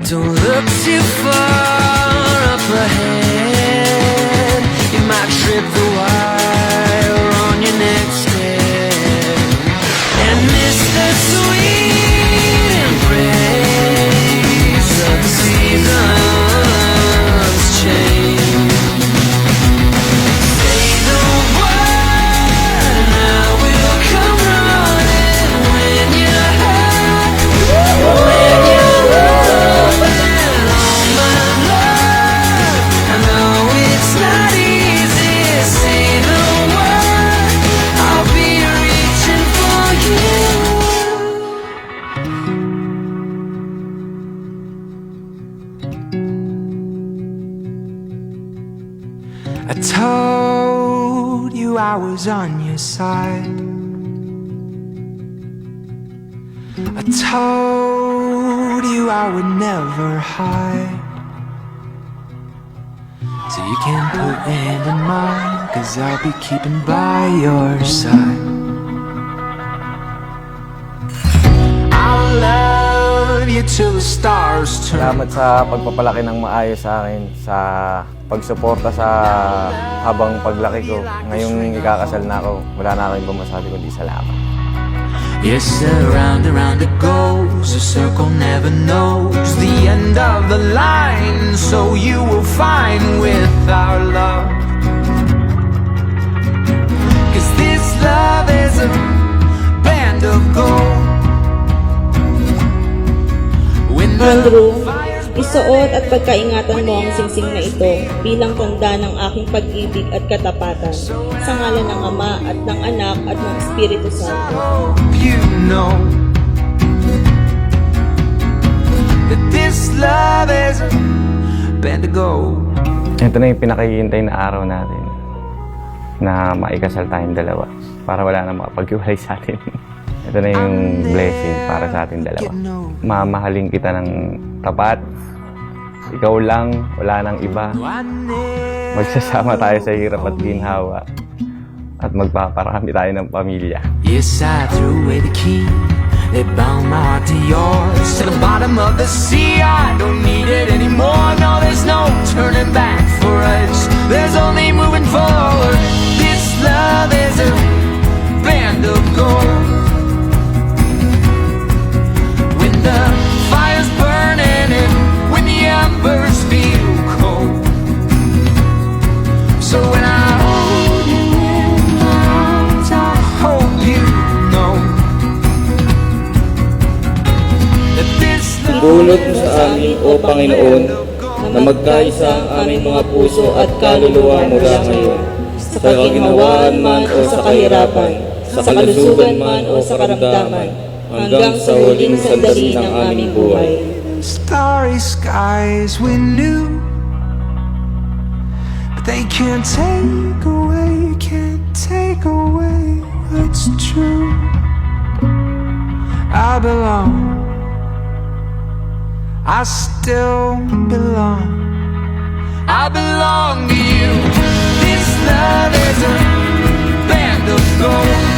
Don't look too far up ahead. You might trip the wire on your next step and miss the sweet embrace of the seasons change. Say the word and I will come running when you're hurt, when you're open all my love. I know it's not easy. Say the word, I'll be reaching for you. I told you I was on your side. I told you I would never hide. So you can put your hand in mine, 'cause I'll be keeping by your side. I'll love you till the stars turn. Salamat sa pagpapalaki ng maayos sa akin, sa pagsuporta sa habang paglaki ko. Ngayong ikakasal na ako, wala na akong masabi kundi salamat. Yes, around and round it goes. A circle never knows the end of the line. So you will find with our love, 'cause this love is a band of gold. When Andrew, isuot at pagkaingatan mo ang singsing na ito bilang tanda ng aking pag-ibig at katapatan sa ngalan ng Ama at ng Anak at ng Espiritu Santo. hope you know that this love is a band of gold. Ito na yung pinakihintay na araw natin na maikasal tayong dalawa para wala na makapaghiwalay sa atin. Ito na yung blessing para sa ating dalawa. Mamahalin kita ng tapat. Ikaw lang, wala nang iba. Magsasama tayo sa hirap at ginhawa. At magpaparami tayo ng pamilya. Yes, I threw away the key. They bound my heart to yours. To the bottom of the sea, I don't need it anymore. No, there's no turning back for us. There's only moving forward. This love is a band of gold. When the fire's burning and when the embers feel cold. So when I hold you in my arms, I hope you know that this Dulot mo sa amin, O Panginoon, na magkaisa ang aming mga puso at kaluluwa mula ngayon, sa kaginhawaan man o sa kahirapan, sa kalusugan man o sa karamdaman, hanggang sa huling sandali ng aming buhay. starry skies we knew, but they can't take away what's true. I belong, I still belong, I belong to you. This love is a band of gold.